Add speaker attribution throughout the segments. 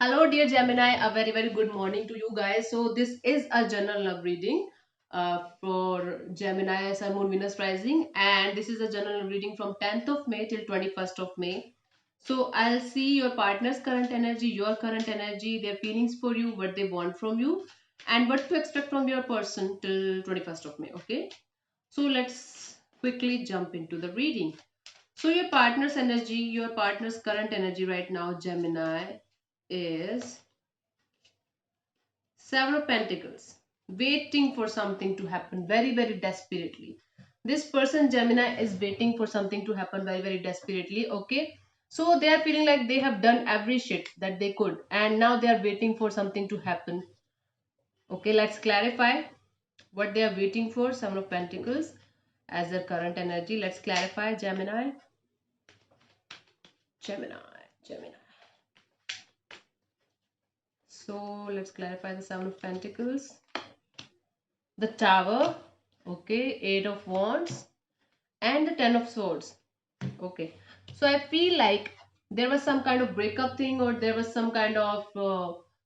Speaker 1: Hello, dear Gemini. A very, very good morning to you guys. So, this is a general love reading for Gemini, Sun, Moon, Venus rising, and this is a general reading from 10th of May till 21st of May. So, I'll see your partner's current energy, your current energy, their feelings for you, what they want from you, and what to expect from your person till 21st of May. Okay. So, let's quickly jump into the reading. So, your partner's energy, your partner's current energy right now, Gemini, is Seven of Pentacles, waiting for something to happen very, very desperately. This person, Gemini, is waiting for something to happen very, very desperately. Okay, so they are feeling like they have done every shit that they could, and now they are waiting for something to happen. Okay, let's clarify what they are waiting for. Seven of Pentacles as their current energy. Let's clarify, Gemini. Gemini, Gemini. So let's clarify the Seven of Pentacles. The Tower, okay, Eight of Wands, and the Ten of Swords. Okay, so I feel like there was some kind of breakup thing, or there was some kind of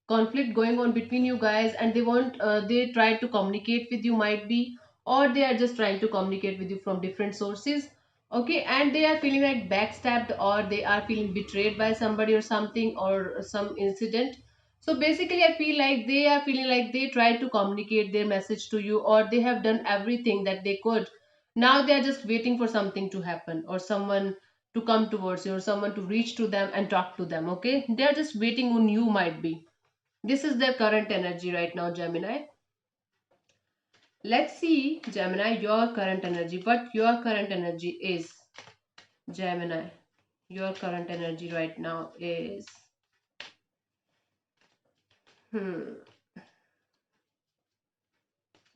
Speaker 1: conflict going on between you guys, and they tried to communicate with you, might be, or they are just trying to communicate with you from different sources. Okay, and they are feeling like backstabbed, or they are feeling betrayed by somebody or something, or some incident. So basically, I feel like they are feeling like they tried to communicate their message to you, or they have done everything that they could. Now they are just waiting for something to happen, or someone to come towards you, or someone to reach to them and talk to them. Okay, they are just waiting on you, might be. This is their current energy right now, Gemini. Let's see, Gemini, your current energy. What your current energy is, Gemini. Your current energy right now is hmm.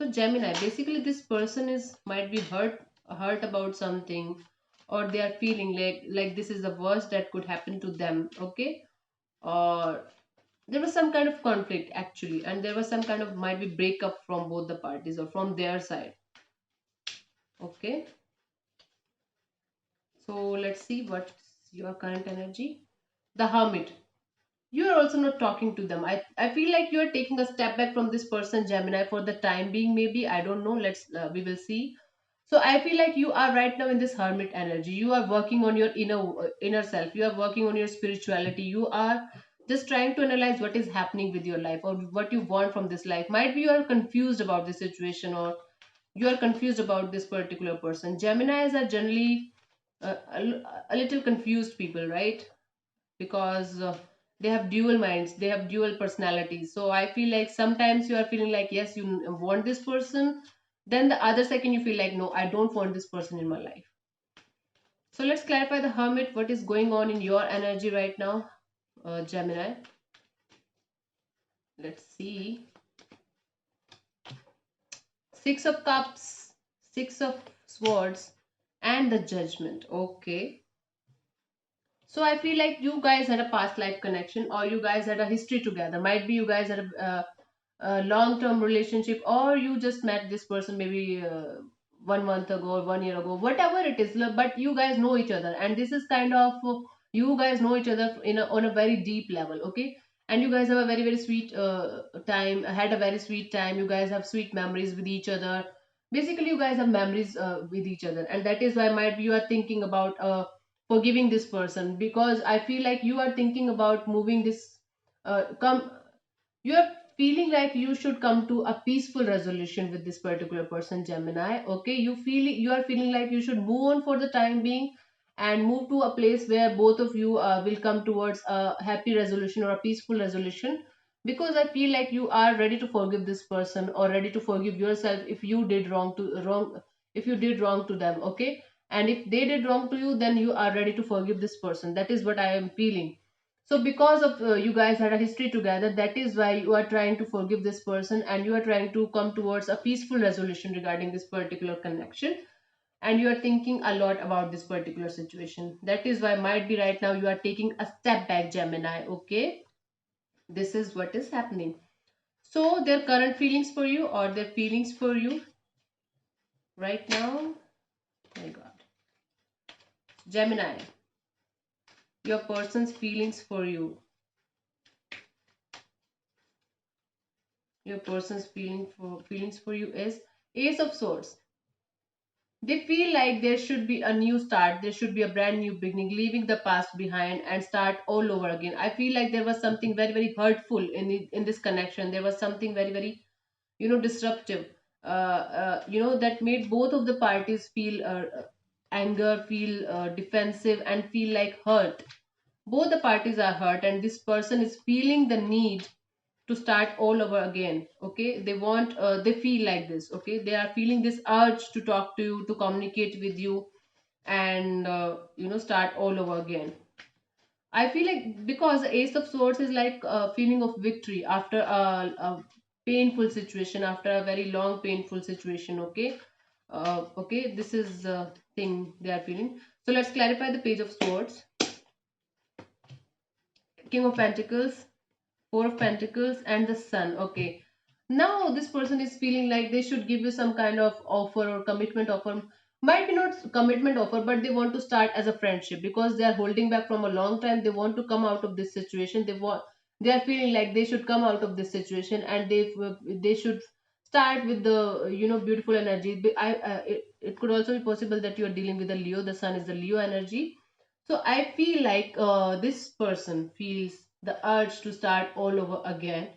Speaker 1: So Gemini, basically this person is might be hurt about something, or they are feeling like this is the worst that could happen to them. Okay, or there was some kind of conflict actually, and there was some kind of might be breakup from both the parties or from their side. Okay, so let's see what's your current energy. The Hermit. You are also not talking to them. I feel like you are taking a step back from this person, Gemini, for the time being. Maybe, I don't know. We will see. So I feel like you are right now in this hermit energy. You are working on your inner self. You are working on your spirituality. You are just trying to analyze what is happening with your life, or what you want from this life. Might be you are confused about the situation, or you are confused about this particular person. Geminis are generally a little confused people, right? Because they have dual minds, they have dual personalities. So I feel like sometimes you are feeling like yes, you want this person, then the other second you feel like no, I don't want this person in my life. So let's clarify the Hermit. What is going on in your energy right now, Gemini? Let's see. Six of Cups, Six of Swords, and the Judgment. Okay, so I feel like you guys had a past life connection, or you guys had a history together. Might be you guys had a long term relationship, or you just met this person maybe 1 month ago or 1 year ago, whatever it is. But you guys know each other, and this is kind of you guys know each other on a very deep level. Okay, and you guys have a very, very sweet time, had a very sweet time. You guys have sweet memories with each other. Basically, you guys have memories with each other, and that is why might be you are thinking about forgiving this person, because I feel like you are thinking about moving this come you are feeling like you should come to a peaceful resolution with this particular person, Gemini. Okay, you are feeling like you should move on for the time being, and move to a place where both of you will come towards a happy resolution or a peaceful resolution, because I feel like you are ready to forgive this person, or ready to forgive yourself if you did wrong, if you did wrong to them. Okay, and if they did wrong to you, then you are ready to forgive this person. That is what I am feeling. So because of you guys had a history together, that is why you are trying to forgive this person, and you are trying to come towards a peaceful resolution regarding this particular connection, and you are thinking a lot about this particular situation. That is why might be right now you are taking a step back, Gemini. Okay, this is what is happening. So their current feelings for you, or their feelings for you right now. My God, Gemini, your person's feelings for you. your person's feelings for you is Ace of Swords. They feel like there should be a new start, there should be a brand new beginning, leaving the past behind and start all over again. I feel like there was something very, very hurtful in this connection. There was something very, very, disruptive, that made both of the parties feel anger, feel defensive, and feel like hurt. Both the parties are hurt, and this person is feeling the need to start all over again. Okay, they feel like this. Okay, they are feeling this urge to talk to you, to communicate with you, and start all over again. I feel like because the Ace of Swords is like a feeling of victory after a painful situation, after a very long painful situation. Okay, okay, this is the thing they are feeling. So let's clarify the Page of Swords, King of Pentacles, Four of Pentacles, and the Sun. Okay, now this person is feeling like they should give you some kind of offer or commitment offer. Might be not commitment offer, but they want to start as a friendship because they are holding back from a long time. They want to come out of this situation. They are feeling like they should come out of this situation, and they should start with the beautiful energy. It could also be possible that you are dealing with a Leo. The Sun is the Leo energy. So I feel like this person feels the urge to start all over again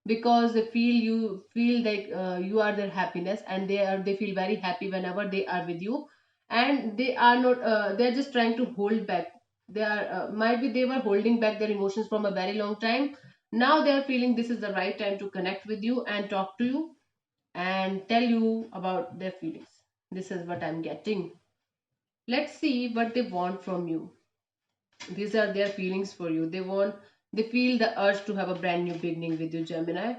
Speaker 1: because they feel like you are their happiness, and they feel very happy whenever they are with you, and they are not they're just trying to hold back. They are might be they were holding back their emotions from a very long time. Now they are feeling this is the right time to connect with you and talk to you and tell you about their feelings. This is what I'm getting. Let's see what they want from you. These are their feelings for you. They feel the urge to have a brand new beginning with you, Gemini,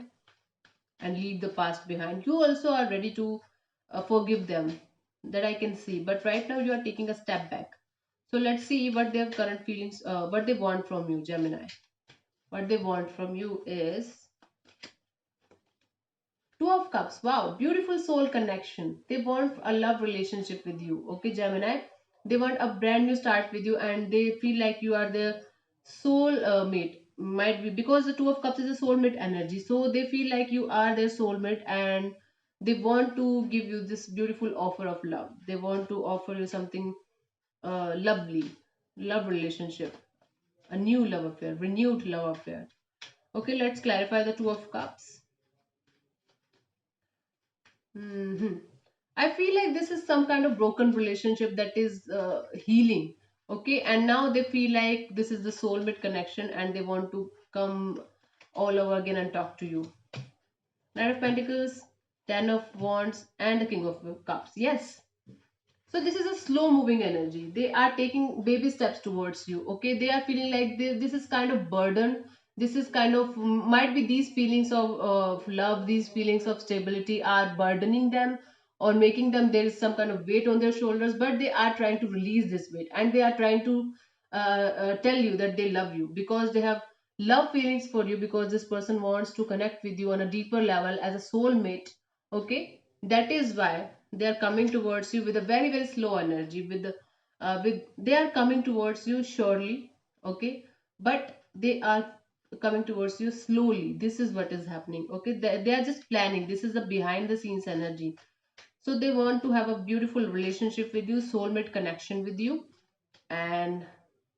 Speaker 1: and leave the past behind. You also are ready to forgive them, that I can see, but right now you are taking a step back. So let's see what their current feelings, what they want from you, Gemini. What they want from you is Two of Cups. Wow, beautiful soul connection. They want a love relationship with you. Okay, Gemini. They want a brand new start with you, and they feel like you are their soul mate. Might be because the Two of Cups is a soulmate energy. So they feel like you are their soulmate, and they want to give you this beautiful offer of love. They want to offer you something lovely, love relationship, a new love affair, renewed love affair. Okay, let's clarify the Two of Cups. Hmm. I feel like this is some kind of broken relationship that is healing. Okay, and now they feel like this is the soulmate connection and they want to come all over again and talk to you. Knight of Pentacles, Ten of Wands, and the King of Cups. Yes. So this is a slow moving energy. They are taking baby steps towards you. Okay, they are feeling like this is kind of burden. This is kind of might be these feelings of love, these feelings of stability are burdening them or making them there is some kind of weight on their shoulders. But they are trying to release this weight, and they are trying to tell you that they love you because they have love feelings for you, because this person wants to connect with you on a deeper level as a soulmate. Okay, that is why they are coming towards you with a very, very slow energy. With they are coming towards you surely. Okay, but they are coming towards you slowly. This is what is happening. Okay, they are just planning. This is the behind the scenes energy. So they want to have a beautiful relationship with you, soulmate connection with you. And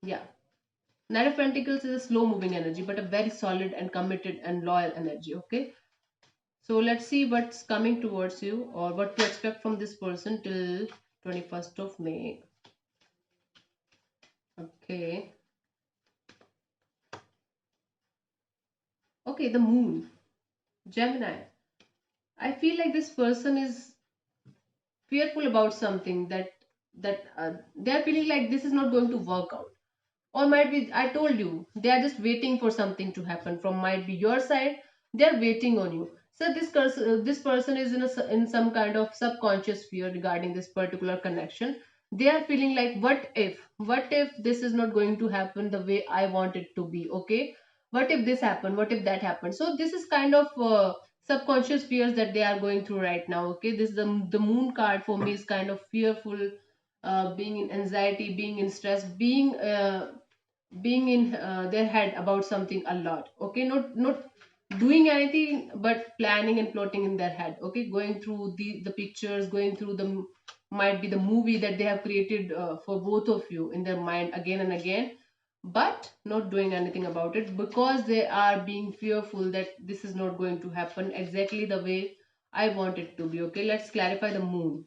Speaker 1: yeah, Knight of Pentacles is a slow moving energy, but a very solid and committed and loyal energy. Okay, so let's see what's coming towards you or what to expect from this person till 21st of May. Okay. Okay, the moon. Gemini. I feel like this person is fearful about something that they are feeling like this is not going to work out. Or might be, I told you, they are just waiting for something to happen from might be your side. They are waiting on you. So this person is in some kind of subconscious fear regarding this particular connection. They are feeling like, what if this is not going to happen the way I want it to be? Okay, what if this happened, what if that happened? So this is kind of subconscious fears that they are going through right now. Okay, this the moon card for me is kind of fearful, being in anxiety, being in stress, being in their head about something a lot. Okay, not doing anything but planning and plotting in their head. Okay, going through the pictures, going through the might be the movie that they have created for both of you in their mind again and again, but not doing anything about it because they are being fearful that this is not going to happen exactly the way I want it to be. Okay, let's clarify the moon,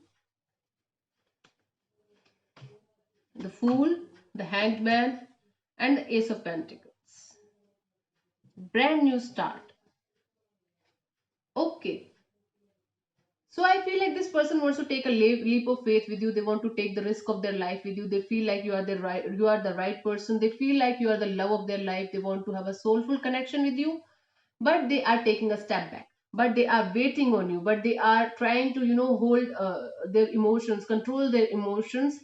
Speaker 1: the fool, the hanged man, and the ace of pentacles. Brand new start. Okay, so I feel like this person wants to take a leap of faith with you. They want to take the risk of their life with you. They feel like you are the right person. They feel like you are the love of their life. They want to have a soulful connection with you, but they are taking a step back. But they are waiting on you. But they are trying to, hold their emotions, control their emotions,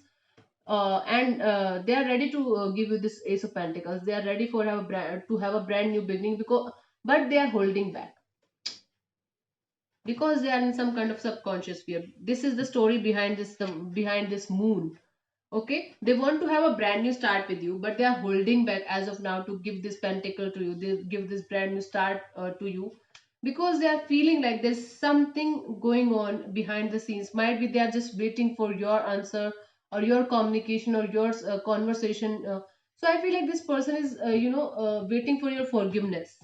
Speaker 1: and they are ready to give you this Ace of Pentacles. They are ready for to have a brand new beginning, because but they are holding back because they are in some kind of subconscious fear. This is the story behind behind this moon. Okay, they want to have a brand new start with you, but they are holding back as of now to give this pentacle to you. They give this brand new start to you because they are feeling like there's something going on behind the scenes. Might be they are just waiting for your answer or your communication or your conversation. So I feel like this person is waiting for your forgiveness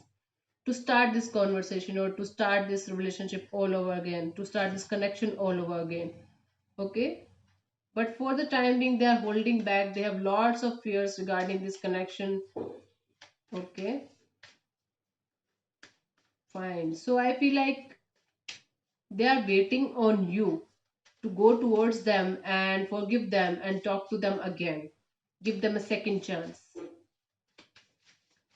Speaker 1: to start this conversation or to start this relationship all over again, to start this connection all over again. Okay, but for the time being, they are holding back. They have lots of fears regarding this connection. Okay, fine. So I feel like they are waiting on you to go towards them and forgive them and talk to them again. Give them a second chance.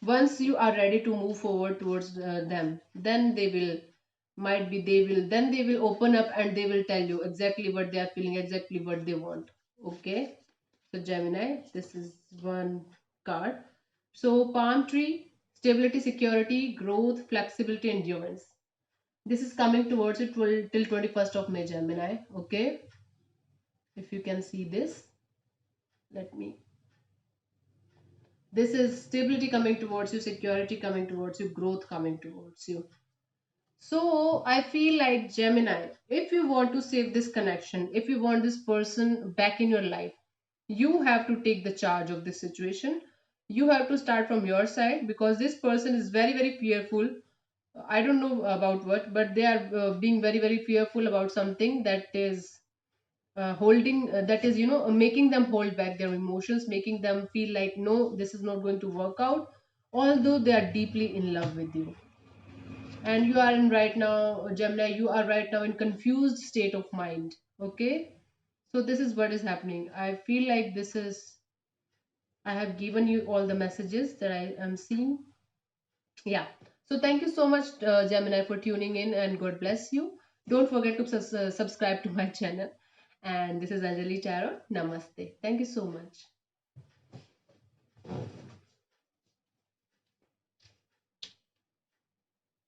Speaker 1: Once you are ready to move forward towards them, then they will, might be they will, then they will open up and they will tell you exactly what they are feeling, exactly what they want. Okay, so Gemini, this is one card. So palm tree, stability, security, growth, flexibility, endurance. This is coming towards it till 21st of May, Gemini. Okay, if you can see this, let me. This is stability coming towards you, security coming towards you, growth coming towards you. So I feel like Gemini, if you want to save this connection, if you want this person back in your life, you have to take the charge of this situation. You have to start from your side because this person is very, very fearful. I don't know about what, but they are being very, very fearful about something that is holding, that is, making them hold back their emotions, making them feel like, no, this is not going to work out, although they are deeply in love with you. And you are in right now, Gemini, you are right now in confused state of mind. Okay, so this is what is happening. I feel like this is, I have given you all the messages that I am seeing. Yeah, so thank you so much, Gemini, for tuning in, and God bless you. Don't forget to subscribe to my channel. And this is Anjali Tarot. Namaste. Thank you so much.